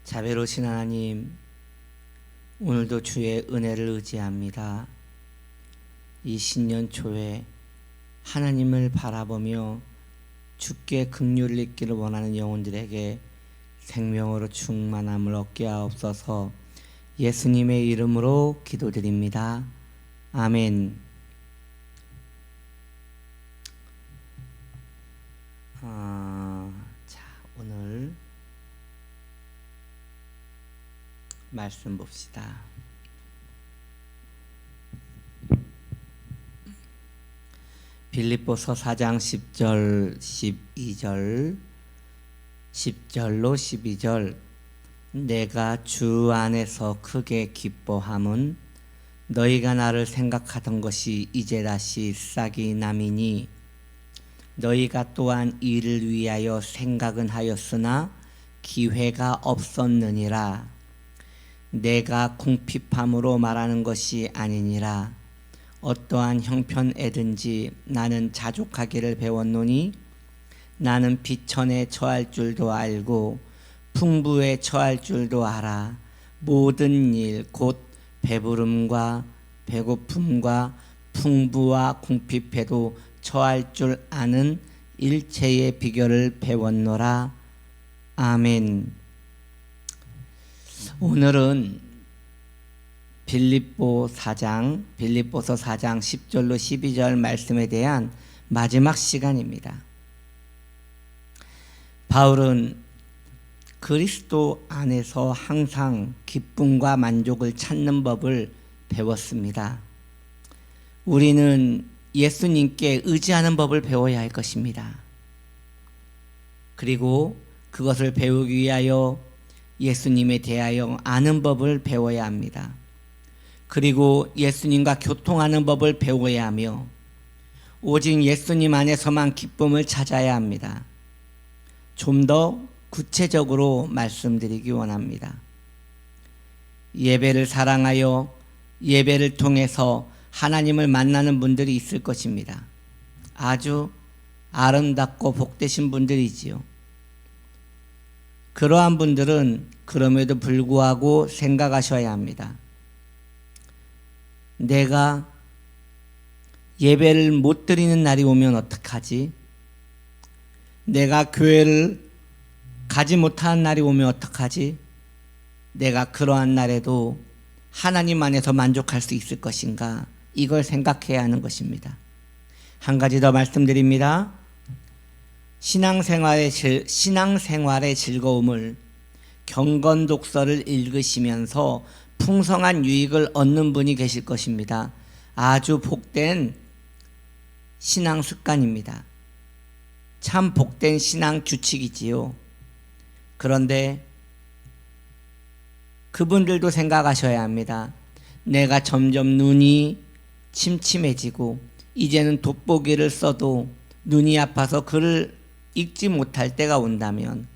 자비로우신 하나님, 오늘도 주의 은혜를 의지합니다. 이 신년 초에 하나님을 바라보며 주께 긍휼을 입기를 원하는 영혼들에게 생명으로 충만함을 얻게 하옵소서. 예수님의 이름으로 기도드립니다. 아멘. 자, 오늘 말씀 봅시다. 빌립보서 4장 10절 12절 10절로 12절 내가 주 안에서 크게 기뻐함은 너희가 나를 생각하던 것이 이제 다시 싹이 남이니 너희가 또한 이를 위하여 생각은 하였으나 기회가 없었느니라. 내가 궁핍함으로 말하는 것이 아니니라. 어떠한 형편에든지 나는 자족하기를 배웠노니 나는 비천에 처할 줄도 알고 풍부에 처할 줄도 알아. 모든 일 곧 배부름과 배고픔과 풍부와 궁핍에도 처할 줄 아는 일체의 비결을 배웠노라. 아멘. 오늘은 빌립보서 4장 10절로 12절 말씀에 대한 마지막 시간입니다. 바울은 그리스도 안에서 항상 기쁨과 만족을 찾는 법을 배웠습니다. 우리는 예수님께 의지하는 법을 배워야 할 것입니다. 그리고 그것을 배우기 위하여 예수님에 대하여 아는 법을 배워야 합니다. 그리고 예수님과 교통하는 법을 배워야 하며 오직 예수님 안에서만 기쁨을 찾아야 합니다. 좀 더 구체적으로 말씀드리기 원합니다. 예배를 사랑하여 예배를 통해서 하나님을 만나는 분들이 있을 것입니다. 아주 아름답고 복되신 분들이지요. 그러한 분들은 그럼에도 불구하고 생각하셔야 합니다. 내가 예배를 못 드리는 날이 오면 어떡하지? 내가 교회를 가지 못하는 날이 오면 어떡하지? 내가 그러한 날에도 하나님 안에서 만족할 수 있을 것인가? 이걸 생각해야 하는 것입니다. 한 가지 더 말씀드립니다. 신앙생활의 즐거움을 경건독서를 읽으시면서 풍성한 유익을 얻는 분이 계실 것입니다. 아주 복된 신앙 습관입니다. 참 복된 신앙 규칙이지요. 그런데 그분들도 생각하셔야 합니다. 내가 점점 눈이 침침해지고 이제는 돋보기를 써도 눈이 아파서 글을 읽지 못할 때가 온다면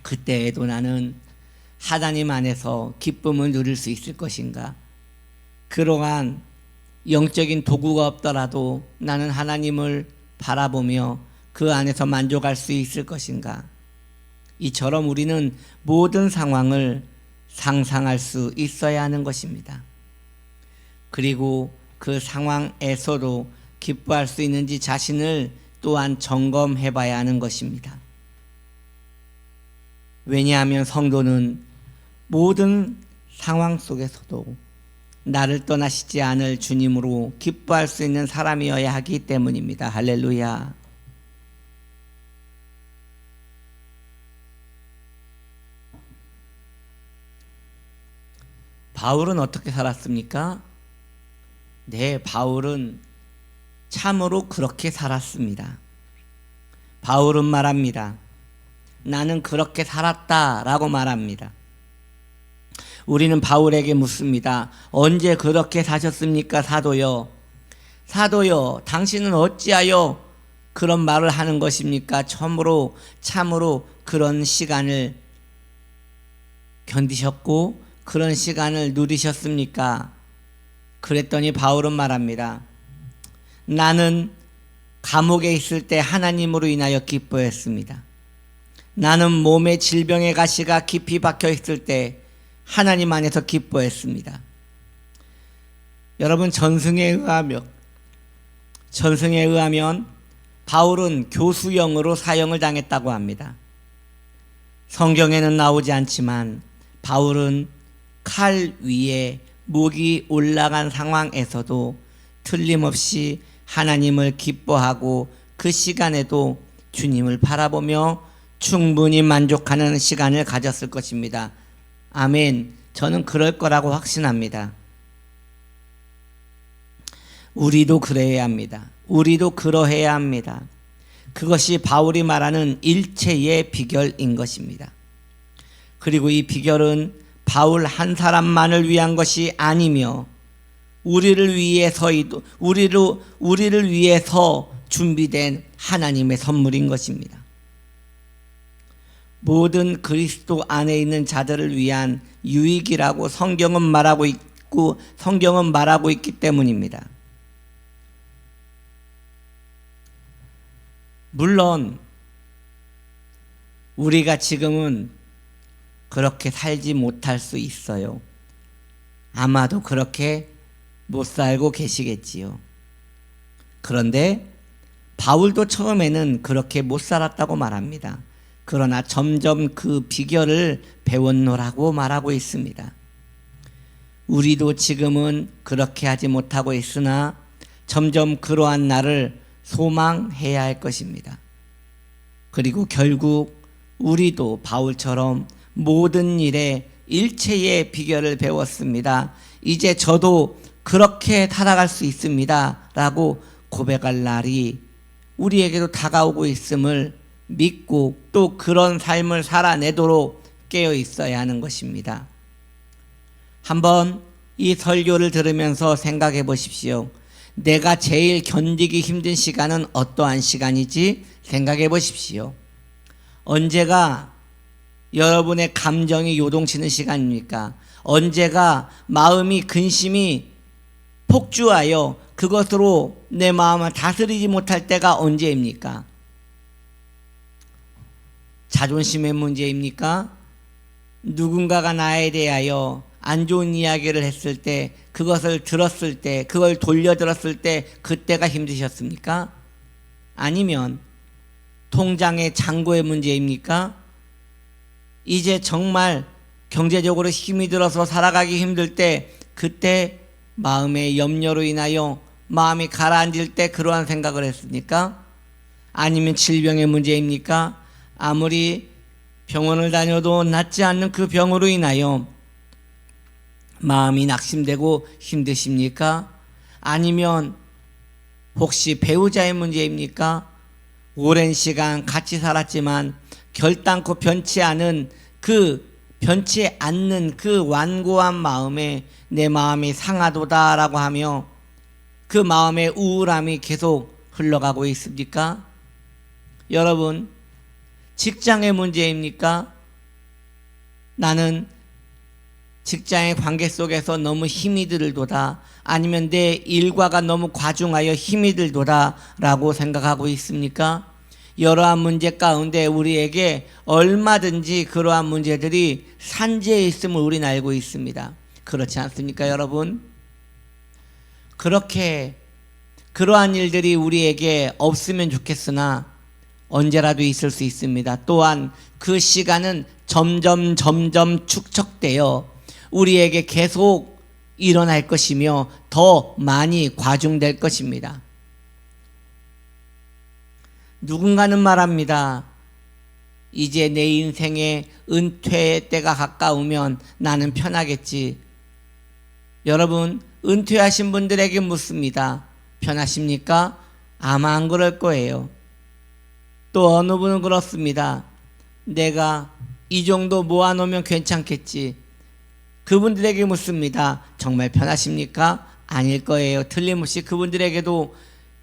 그때에도 나는 하나님 안에서 기쁨을 누릴 수 있을 것인가? 그러한 영적인 도구가 없더라도 나는 하나님을 바라보며 그 안에서 만족할 수 있을 것인가? 이처럼 우리는 모든 상황을 상상할 수 있어야 하는 것입니다. 그리고 그 상황에서도 기뻐할 수 있는지 자신을 또한 점검해 봐야 하는 것입니다. 왜냐하면 성도는 모든 상황 속에서도 나를 떠나시지 않을 주님으로 기뻐할 수 있는 사람이어야 하기 때문입니다. 할렐루야. 바울은 어떻게 살았습니까? 네, 바울은 참으로 그렇게 살았습니다. 바울은 말합니다. 나는 그렇게 살았다라고 말합니다. 우리는 바울에게 묻습니다. 언제 그렇게 사셨습니까? 사도요. 사도요, 당신은 어찌하여 그런 말을 하는 것입니까? 참으로 그런 시간을 견디셨고 그런 시간을 누리셨습니까? 그랬더니 바울은 말합니다. 나는 감옥에 있을 때 하나님으로 인하여 기뻐했습니다. 나는 몸에 질병의 가시가 깊이 박혀 있을 때 하나님 안에서 기뻐했습니다. 여러분, 전승에 의하면 바울은 교수형으로 사형을 당했다고 합니다. 성경에는 나오지 않지만 바울은 칼 위에 목이 올라간 상황에서도 틀림없이 하나님을 기뻐하고 그 시간에도 주님을 바라보며 충분히 만족하는 시간을 가졌을 것입니다. 아멘. 저는 그럴 거라고 확신합니다. 우리도 그래야 합니다. 우리도 그러해야 합니다. 그것이 바울이 말하는 일체의 비결인 것입니다. 그리고 이 비결은 바울 한 사람만을 위한 것이 아니며 우리를 위해서 준비된 하나님의 선물인 것입니다. 모든 그리스도 안에 있는 자들을 위한 유익이라고 성경은 말하고 있기 때문입니다. 물론 우리가 지금은 그렇게 살지 못할 수 있어요. 아마도 그렇게 못 살고 계시겠지요. 그런데 바울도 처음에는 그렇게 못 살았다고 말합니다. 그러나 점점 그 비결을 배웠노라고 말하고 있습니다. 우리도 지금은 그렇게 하지 못하고 있으나 점점 그러한 날을 소망해야 할 것입니다. 그리고 결국 우리도 바울처럼 모든 일에 일체의 비결을 배웠습니다. 이제 저도 그렇게 살아갈 수 있습니다 라고 고백할 날이 우리에게도 다가오고 있음을 믿고 또 그런 삶을 살아내도록 깨어 있어야 하는 것입니다. 한번 이 설교를 들으면서 생각해 보십시오. 내가 제일 견디기 힘든 시간은 어떠한 시간이지? 생각해 보십시오. 언제가 여러분의 감정이 요동치는 시간입니까? 언제가 마음이 근심이 폭주하여 그것으로 내 마음을 다스리지 못할 때가 언제입니까? 자존심의 문제입니까? 누군가가 나에 대하여 안 좋은 이야기를 했을 때, 그것을 들었을 때, 그걸 돌려들었을 때 그때가 힘드셨습니까? 아니면 통장의 잔고의 문제입니까? 이제 정말 경제적으로 힘이 들어서 살아가기 힘들 때 그때 마음의 염려로 인하여 마음이 가라앉을 때 그러한 생각을 했습니까? 아니면 질병의 문제입니까? 아무리 병원을 다녀도 낫지 않는 그 병으로 인하여 마음이 낙심되고 힘드십니까? 아니면 혹시 배우자의 문제입니까? 오랜 시간 같이 살았지만 결단코 변치 않는 그 완고한 마음에 내 마음이 상하도다라고 하며 그 마음의 우울함이 계속 흘러가고 있습니까? 여러분, 직장의 문제입니까? 나는 직장의 관계 속에서 너무 힘이 들도다, 아니면 내 일과가 너무 과중하여 힘이 들도다 라고 생각하고 있습니까? 여러한 문제 가운데 우리에게 얼마든지 그러한 문제들이 산재해 있음을 우리는 알고 있습니다. 그렇지 않습니까, 여러분? 그러한 일들이 우리에게 없으면 좋겠으나 언제라도 있을 수 있습니다. 또한 그 시간은 점점 축적되어 우리에게 계속 일어날 것이며 더 많이 과중될 것입니다. 누군가는 말합니다. 이제 내 인생의 은퇴 때가 가까우면 나는 편하겠지. 여러분, 은퇴하신 분들에게 묻습니다. 편하십니까? 아마 안 그럴 거예요. 또 어느 분은 그렇습니다. 내가 이 정도 모아놓으면 괜찮겠지. 그분들에게 묻습니다. 정말 편하십니까? 아닐 거예요. 틀림없이 그분들에게도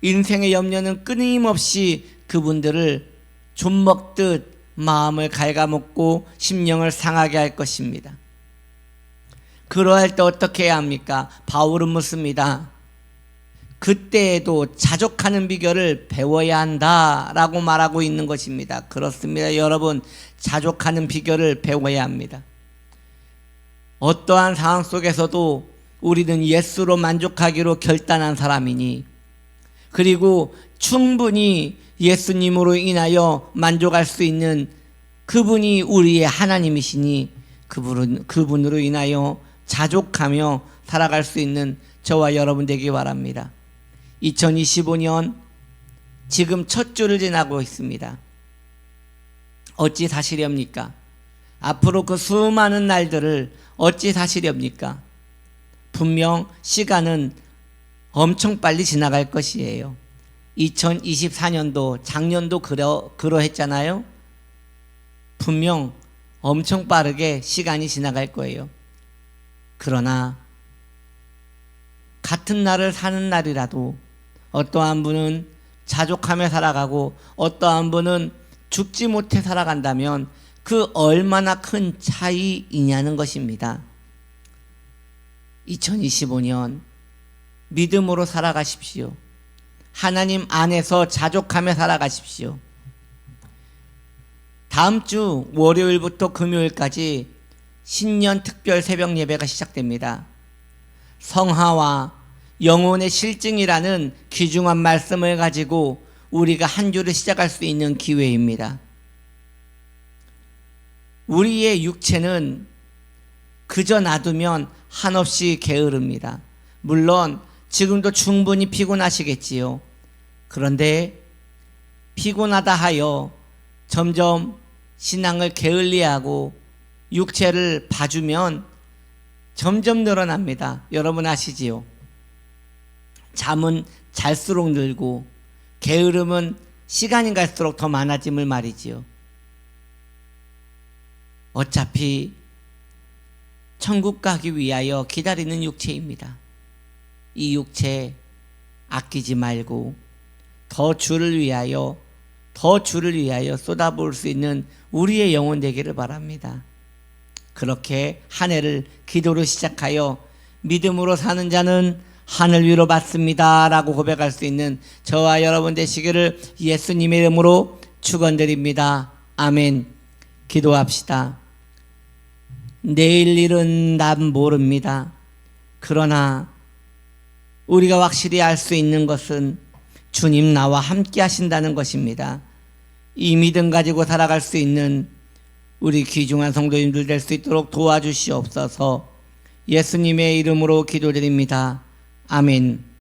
인생의 염려는 끊임없이 그분들을 좀먹듯 마음을 갉아먹고 심령을 상하게 할 것입니다. 그러할 때 어떻게 해야 합니까? 바울은 묻습니다. 그때에도 자족하는 비결을 배워야 한다라고 말하고 있는 것입니다. 그렇습니다. 여러분, 자족하는 비결을 배워야 합니다. 어떠한 상황 속에서도 우리는 예수로 만족하기로 결단한 사람이니, 그리고 충분히 예수님으로 인하여 만족할 수 있는 그분이 우리의 하나님이시니 그분으로 인하여 자족하며 살아갈 수 있는 저와 여러분 되기 바랍니다. 2025년 지금 첫 주를 지나고 있습니다. 어찌 사시렵니까? 앞으로 그 수많은 날들을 어찌 사시렵니까? 분명 시간은 엄청 빨리 지나갈 것이에요. 2024년도 작년도 그러했잖아요. 분명 엄청 빠르게 시간이 지나갈 거예요. 그러나 같은 날을 사는 날이라도 어떠한 분은 자족하며 살아가고 어떠한 분은 죽지 못해 살아간다면 그 얼마나 큰 차이이냐는 것입니다. 2025년 믿음으로 살아가십시오. 하나님 안에서 자족하며 살아가십시오. 다음 주 월요일부터 금요일까지 신년 특별 새벽 예배가 시작됩니다. 성화와 영혼의 실증이라는 귀중한 말씀을 가지고 우리가 한 주를 시작할 수 있는 기회입니다. 우리의 육체는 그저 놔두면 한없이 게으릅니다. 물론 지금도 충분히 피곤하시겠지요. 그런데 피곤하다 하여 점점 신앙을 게을리하고 육체를 봐주면 점점 늘어납니다. 여러분 아시지요? 잠은 잘수록 늘고 게으름은 시간이 갈수록 더 많아짐을 말이지요. 어차피 천국 가기 위하여 기다리는 육체입니다. 이 육체 아끼지 말고 더 주를 위하여 쏟아부을 수 있는 우리의 영혼 되기를 바랍니다. 그렇게 한 해를 기도로 시작하여 믿음으로 사는 자는 하늘 위로 받습니다 라고 고백할 수 있는 저와 여러분 되시기를 예수님의 이름으로 축원드립니다. 아멘. 기도합시다. 내일 일은 난 모릅니다. 그러나 우리가 확실히 알 수 있는 것은 주님 나와 함께 하신다는 것입니다. 이 믿음 가지고 살아갈 수 있는 우리 귀중한 성도님들 될 수 있도록 도와주시옵소서. 예수님의 이름으로 기도드립니다. 아멘.